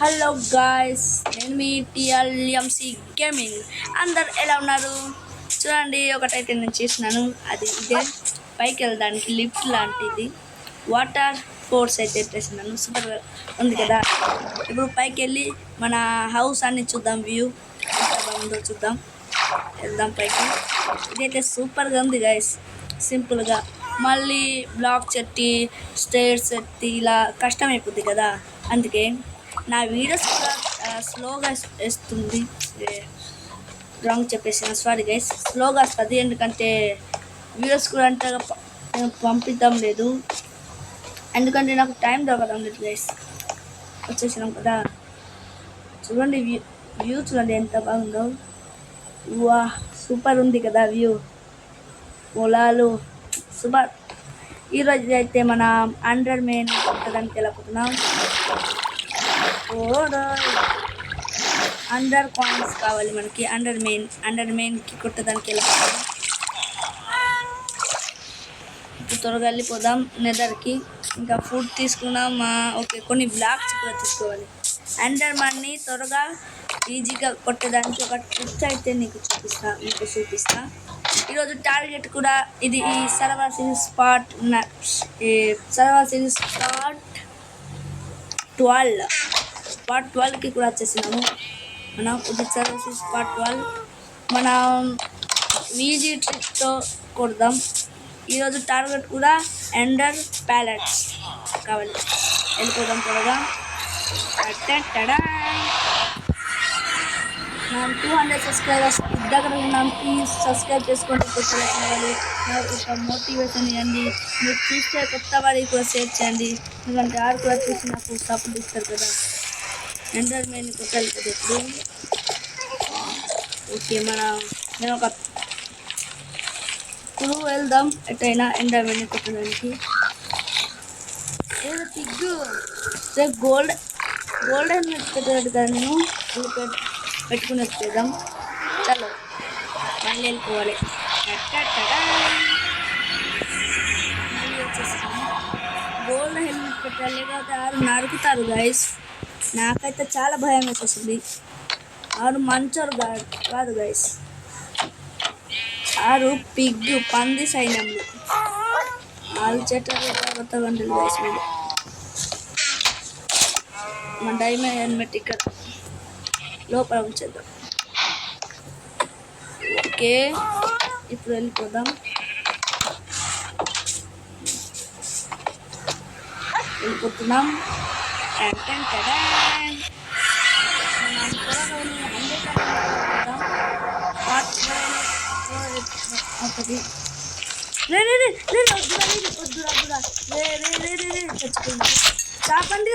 Hello guys, నేను మీ టిఎల్ఎంసి gaming. అందరు ఎలా ఉన్నారు? చూడండి, ఒకటైతే నేను చేసినాను. ఇదే పైకి వెళ్ళడానికి లిఫ్ట్ లాంటిది వాటర్ ఫోర్స్ అయితే చేసినాను. సూపర్గా ఉంది కదా. ఇప్పుడు పైకి వెళ్ళి మన హౌస్ అన్ని చూద్దాం. వ్యూ ఎంత బాగుందో చూద్దాం. వెళ్దాం పైకి. ఇదైతే సూపర్గా ఉంది గాయస్. సింపుల్గా మళ్ళీ బ్లాక్ చెట్టి స్టేర్స్ ఎత్తి ఇలా కష్టమైపోద్ది కదా. అందుకే నా వీడియోస్ కూడా స్లోగా వేస్తుంది. రాంగ్ చెప్పేసిన, సారీ గైస్. స్లోగా వస్తుంది ఎందుకంటే వీడియోస్ కూడా అంతగా పంపిద్దాం లేదు, ఎందుకంటే నాకు టైం దొరకడం లేదు గైస్. వచ్చేసినాం కదా. చూడండి వ్యూ చూడండి ఎంత బాగుందో. వా సూపర్ ఉంది కదా వ్యూ. పొలాలు సూపర్. ఈరోజు అయితే మనం అండర్ మెయిన్ కొట్టడానికి వెళ్ళిపోతున్నాం. అండర్ కాయిన్స్ కావాలి మనకి. అండర్ మెయిన్కి కొట్టడానికి వెళ్ళిపోతాం. ఇప్పుడు త్వరగా వెళ్ళిపోదాం నెదర్కి. ఇంకా ఫుడ్ తీసుకున్నాం. ఓకే, కొన్ని బ్లాక్స్ కూడా తీసుకోవాలి. అండర్ మన్ని త్వరగా ఈజీగా కొట్టడానికి ఒక ట్రిక్స్ అయితే మీకు చూపిస్తా. ఈరోజు టార్గెట్ కూడా ఇది ఈ సర్వర్ సిరీస్ స్పాట్ 12కి కూడా వచ్చేసినాము మనం. ఇది సర్వర్ సిరీస్ స్పాట్ 12 మనం వీజీ ట్రిక్తో కొడదాం. ఈరోజు టార్గెట్ కూడా ఎండర్ ప్యాలెట్స్ కావాలి. వెళ్ళిపోదాం త్వరగా. మనం 200 సబ్స్క్రైబర్స్ దగ్గర ఉన్నాం. ప్లీజ్ సబ్స్క్రైబ్ చేసుకోండి. కొత్త వాళ్ళు నాకు ఒక మోటివేషన్ ఇవ్వండి. మీరు చూస్తే కొత్త వారికి కూడా షేర్ చేయండి, ఎందుకంటే ఆరు కూడా చూసి నాకు సపోర్ట్ ఇస్తారు కదా. ఎండర్ మెయిన్ కొట్టాలి కదా ఇప్పుడు. ఓకే, నేను ఇప్పుడు వెళ్దాం ఎటైనా ఎండర్ మెయిన్ కొట్టడానికి. ఏదో పిగ్గు గోల్డెన్ పెట్టాడు కదా. నేను పెట్టుకుని వచ్చేద్దాం. చలో మళ్ళీ వెళ్ళిపోవాలి. మళ్ళీ వచ్చేస్తాము. గోల్డ్ హెల్మెట్ పెట్టాలి, లేకపోతే ఆరు నరుకుతారు గైస్. నాకైతే చాలా భయం వేసేసింది. ఆరు మంచోరు కాదు గైస్. ఆరు పిగ్గు పంది సైన్యంలో. ఆరు చెట్ల కొత్త గంటలు గైస్. మీరు మన డైమండ్ హెల్మెట్ ఇక్కడ లోపల ఉంచేద్దాం. ఓకే, ఇప్పుడు వెళ్ళిపోదాం. వెళ్ళిపోతున్నాం. చచ్చిపోయింది. చాపండి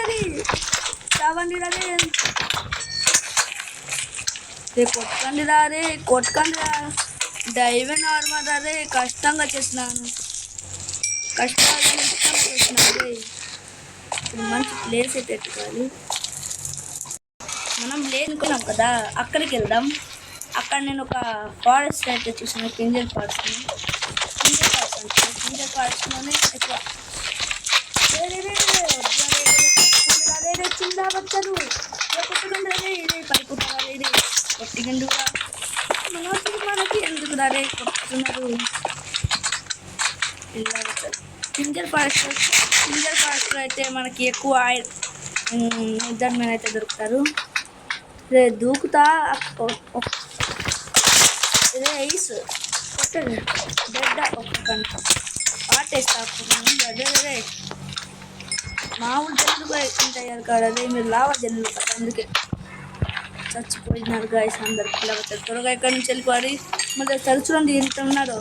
రే, కొట్టకండి రా. డైవెన్ ఆర్మర్ రే, కష్టంగా చేసినాను. రే. ఇప్పుడు మంచి ప్లేస్ అయితే పెట్టుకోవాలి. మనం లేనుకున్నాం కదా, అక్కడికి వెళ్దాం. అక్కడ నేను ఒక ఫారెస్ట్ అయితే చూసాను, కింజల్ ఫారెస్ట్లోనే ఎక్కువ చిన్న వచ్చారు. పడిపోతారా కొట్టిగండు మనకి ఎందుకు రే కొట్టుతున్నారు. ఇలా కింజల్ ఫారెస్ట్ అయితే మనకి ఎక్కువ ఇద్దరు మీద అయితే దొరుకుతారు. రే దూకుతా రే ఐస్ కొట్టండి. బెడ్డ ఒక్కొక్క పాటేస్తా. రే మామూలు జల్లు కూడా ఎక్కుంటారు కదా. అదే మీరు లావా జల్లు కదా, అందుకే చచ్చిపోయినారు గాయస్. అందరికి ఇలా త్వరగా ఎక్కడి నుంచి వెళ్ళిపోవాలి. మళ్ళీ చూడండి ఎంత ఉన్నారో.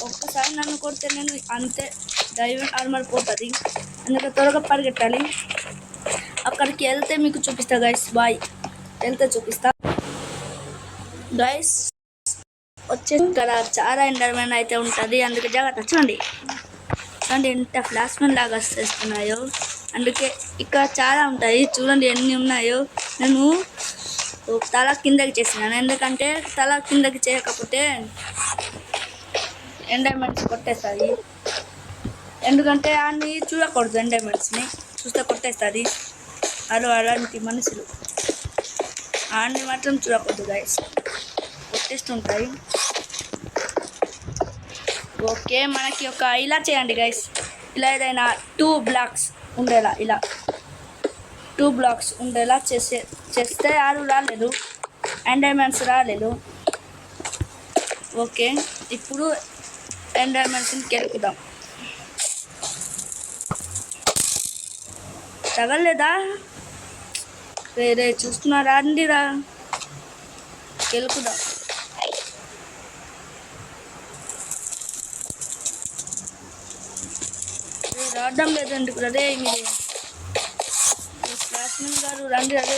ఒక్కసారి నన్ను కొడితే నేను అంతే డైమండ్ ఆర్మర్ పోతుంది. అందుకే త్వరగా పరిగెట్టాలి. అక్కడికి వెళ్తే మీకు చూపిస్తా గైస్. బాయ్, వెళ్తే చూపిస్తా గైస్. వచ్చేసి ఇక్కడ చాలా ఎండర్మెన్ అయితే ఉంటుంది, అందుకే జాగ్రత్త. చూడండి ఎంత ఫ్లాష్ మ్యాన్ లాగా వస్తున్నాయో. అందుకే ఇక్కడ చాలా ఉంటాయి. చూడండి ఎన్ని ఉన్నాయో. నేను తల కిందకి చేసినాను, ఎందుకంటే తల కిందకి చేయకపోతే ఎండర్మెంట్స్ కొట్టేస్తుంది. ఎందుకంటే అన్ని చూడకూడదు, ఎండర్మెంట్స్ని చూస్తే కొట్టేస్తుంది. అలాంటి మనుషులు ఆడిని మాత్రం చూడకూడదు గైస్, కొట్టేస్తుంటాయి. ఓకే, మనకి ఒక ఇలా చేయండి గైస్, ఇలా ఏదైనా 2 బ్లాక్స్ ఉండేలా, ఇలా 2 బ్లాక్స్ ఉండేలా చేస్తే ఆరు రాలేదు, ఎండర్మెన్స్ రాలేదు. ఓకే, ఇప్పుడు ఎండర్మెన్స్ని కెలుకుదాం. తగలేదా? రే చూస్తున్నారా అండిరా, కెలుకుదాం. రావడం లేదండి ఇప్పుడు. అదే మీరు క్లాస్మెన్ గారు రండి. అదే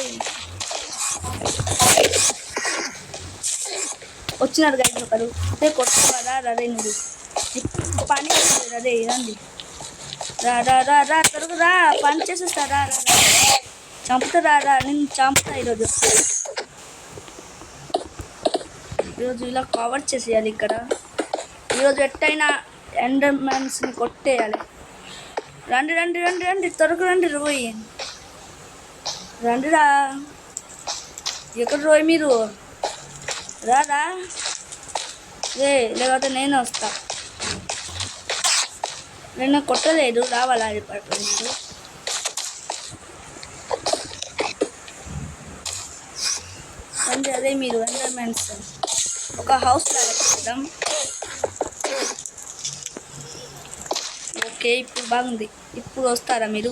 వచ్చినారు గైస్ ఒకరు. అదే కొట్టుకోవాలా? అదే నువ్వు పని అదే రండి, రా రా రా రా త్వరగా రా, పని చేసేస్తారా? చంపుతారా? నేను చంపుతా ఈరోజు ఇలా కవర్ చేసేయాలి. ఇక్కడ ఈరోజు ఎట్టయినా ఎండర్మెన్స్ని కొట్టేయాలి. రండి రండి రండి రండి, త్వరగా రండి రోయ్, రండిరా. ఎక్కడ రోయ్ మీరు? రారా లేకపోతే నేనే వస్తా. నేను కొట్టలేదు, రావాలా? పడుతున్నారు. రండి. అదే మీరు ఎండర్మెన్స్ ఒక హౌస్ లాగా చేద్దాం. ఓకే, ఇప్పుడు బాగుంది. ఇప్పుడు వస్తారా మీరు?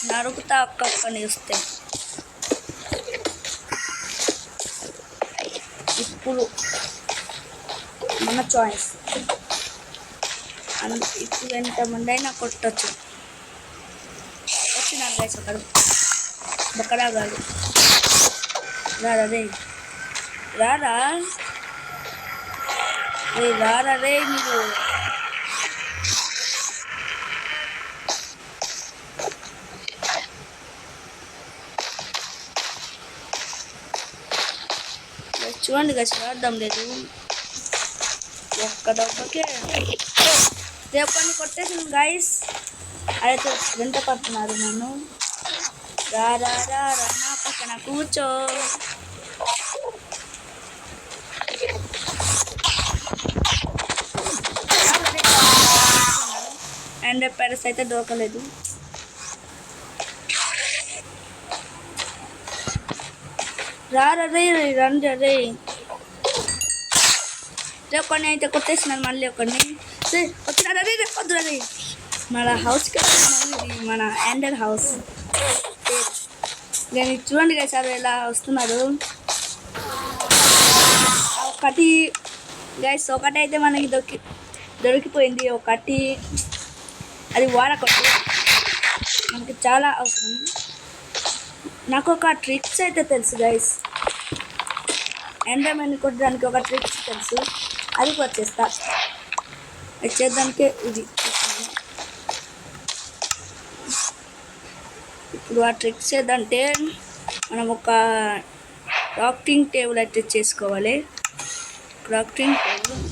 నరుకుతా అక్కని వస్తే. ఇప్పుడు మన చాయిస్. ఇప్పుడు ఎంతమంది అయినా కొట్టచ్చు. వచ్చినారు గైస్ ఒకరు, బక్కడా గారు. రారా రే, రారా రే, రారా రే మీరు. చూడండి గైస్, రాద్దాం లేదు ఒక్క దెబ్బకే. దెబ్బని కొట్టేసాను గైస్. అయితే వెంట పడుతున్నారు నన్ను. రా రా రా రా నా పక్కన కూర్చో. అండ్ పెరస్ అయితే దొరకలేదు. రారా రే, రండి రే. కొన్ని అయితే కొట్టేసినాను, మళ్ళీ ఒకరిని వచ్చినారా రే, వద్దురా రే. మన హౌస్కి ఇది మన ఎండర్ హౌస్. నేను చూడండి కదా సార్ ఎలా వస్తున్నారు. ఒకటి గైస్, ఒకటి అయితే మనకి దొరికిపోయింది. ఒకటి అది వాడకూడదు, మనకి చాలా అవసరం. నాకు ఒక ట్రిక్స్ అయితే తెలుసు గైస్, ఎండర్మెన్ కొట్టడానికి ఒక ట్రిక్స్ తెలుసు, అది వచ్చేస్తా. వచ్చేదానికే ఇది. ఇప్పుడు ఆ ట్రిక్స్ ఏదంటే మనం ఒక క్రాఫ్టింగ్ టేబుల్ అయితే చేసుకోవాలి. క్రాఫ్టింగ్ టేబుల్,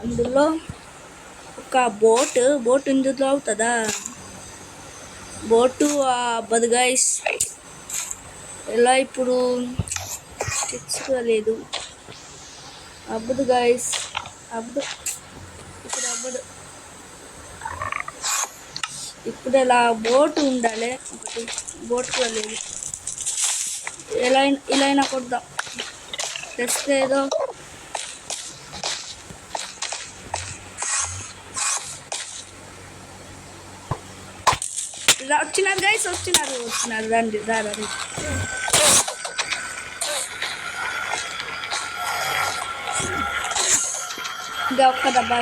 అందులో ఒక బోట్ ఇందులో అవుతుందా? బోటు అవ్వదు గైస్. ఎలా ఇప్పుడు ట్రిక్స్ కూడా లేదు, అవ్వదు గైస్, అవ్వదు. ఇప్పుడు అవ్వదు. ఇప్పుడు ఇలా బోట్ ఉండాలి, ఒకటి బోట్ కూడా లేదు. ఇలా అయినా కొడదాం, తెస్తే ఏదో. వచ్చినారు గైస్, వచ్చినారు రండి, రారా. ఇంకా ఒక్క డబ్బా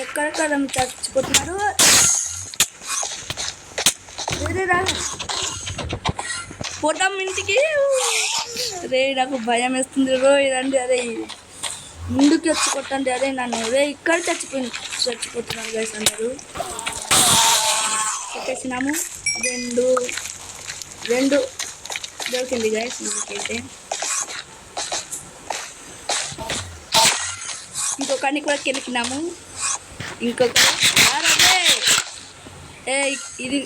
ఎక్కడెక్కడ చచ్చిపోతున్నారు. పోతాం ఇంటికి రే. నాకు భయం వేస్తుంది రోయ్, రండి. అదే ముందుకి వచ్చి కొట్టండి. అదే నన్ను రే ఇక్కడ చచ్చిపోతున్నాను గైస్ అందరూ. కొట్టేసినాము. రెండు దొరికింది గైస్ మనకైతే. ఇంకొకరిని కూడా కెలికినాము. ఇంకొకరు ఇది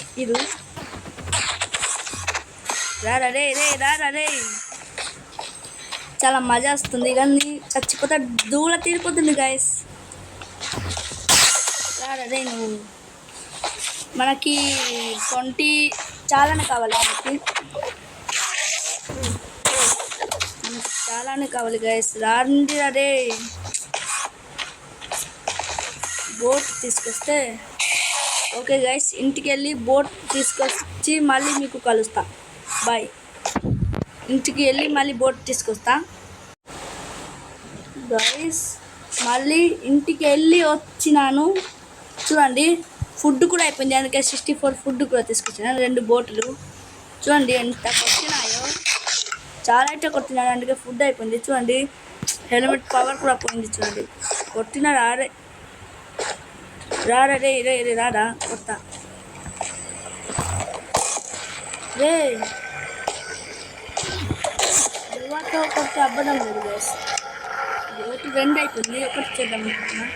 రారా రే రే రారా రే. చాలా మజా వస్తుంది కానీ చచ్చిపోతే దూల తీరిపోతుంది గైస్. రారా రే నువ్వు. మనకి 20 చాలానే కావాలి. మనకి చాలానే కావాలి గైస్. రాండి అదే బోట్ తీసుకొస్తే ఓకే గైస్. ఇంటికి వెళ్ళి బోట్ తీసుకొచ్చి మళ్ళీ మీకు కలుస్తా. బాయ్. ఇంటికి వెళ్ళి మళ్ళీ బోట్ తీసుకొస్తా గైస్. మళ్ళీ ఇంటికి వెళ్ళి వచ్చినాను. చూడండి ఫుడ్ కూడా అయిపోయింది. అందుకే 64 ఫుడ్ కూడా తీసుకొచ్చాను. 2 బోట్లు చూడండి ఎంత కొట్టినాయో. చాలా అయితే కొట్టినాను. అందుకే ఫుడ్ అయిపోయింది. చూడండి హెల్మెట్ పవర్ కూడా పోయింది. చూడండి కొట్టిన రారే రారా రే రే రే రారా కొత్త రే. తర్వాత ఒకటి అబ్బడం లేదు గైస్. ఒకటి 2 అయిపోయింది. ఒకటి చేద్దాం అనుకుంటున్నా.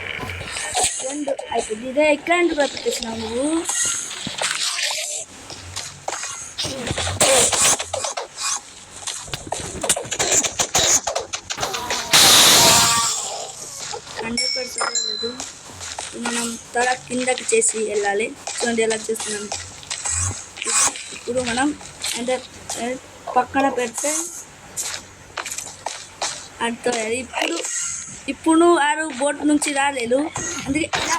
2 అయిపోయింది. ఇదే ఎక్కడ కూడా పెట్టేసినావు నువ్వు. లేదు మనం తల కిందకి చేసి వెళ్ళాలి. చూడండి ఎలా చేస్తున్నాం. ఇప్పుడు మనం అంటే పక్కన పెడితే అర్థమయ్యాలి. ఇప్పుడు ఆరు బోట్ నుంచి రాలేదు. అందుకే ఇలా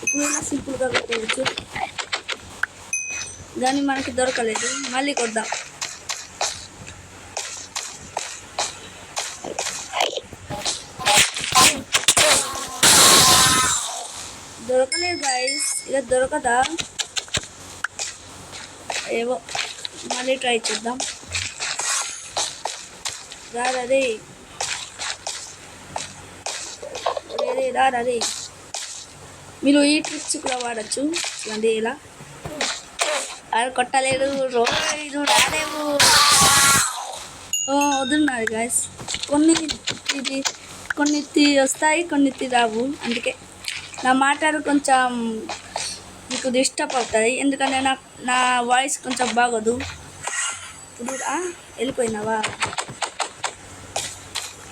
ఇప్పుడు ఇలా సింపుల్గా పెట్టవచ్చు. కానీ మనకి దొరకలేదు. మళ్ళీ కొద్దాం. దొరకలేదు గైస్. ఇలా దొరకదా ఏవో. మళ్ళీ ట్రై చేద్దాం. రారే రారే. మీరు ఈ ట్రిక్స్ కూడా వాడచ్చు. చూడండి ఇలా అది కొట్టలేదు. రోజు రాలేవు. వదులున్నారు గైస్. కొన్ని వస్తాయి, కొన్ని రావు. అందుకే నా మాటలు కొంచెం మీకు డిస్టర్బ్ అవుతుంది. ఎందుకంటే నా వాయిస్ కొంచెం బాగోదు. ఇప్పుడు వెళ్ళిపోయినావా.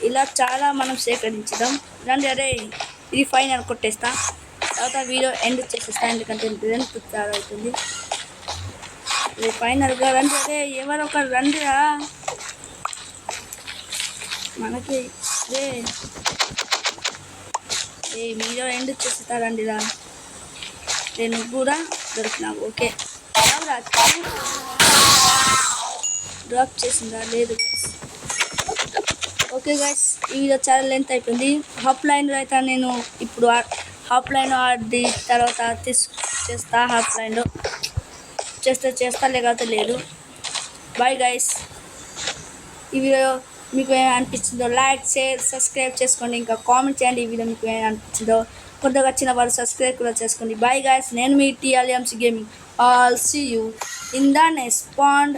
ఇలా చాలా మనం సేకరించుదాం. రండి అరే ఇది ఫైనల్ కొట్టేస్తా. తర్వాత వీడియో ఎండ్ చేసేస్తా. ఎందుకంటే లెంత్ చాలా అవుతుంది. ఇది ఫైనల్గా రండి అరే ఎవరో ఒకరు రండిరా. మనకి రే వీడియో ఎండ్ చేస్తారండి రా. నేను కూడా దొరికినావు. ఓకే డ్రాప్ చేసిందా లేదు గైస్. ఓకే గైస్ ఈ వీడియో చాలా లెంత్ అయిపోయింది. హాఫ్ లైన్లో అయితే నేను ఇప్పుడు హాఫ్ లైన్ ఆడి తర్వాత చేస్తా. హాఫ్ లైన్లో చేస్తా లేకపోతే లేదు. Bye guys. ఈ వీడియో మీకు ఏమైనా అనిపించిందో లైక్ షేర్ సబ్స్క్రైబ్ చేసుకోండి. ఇంకా కామెంట్ చేయండి ఈ వీడియో మీకు ఏమైనా అనిపించిందో. కొత్తగా వచ్చిన వారు సబ్స్క్రైబ్ కూడా చేసుకోండి. Bye guys. నేను మీ TLMC gaming. All see you in the next pond.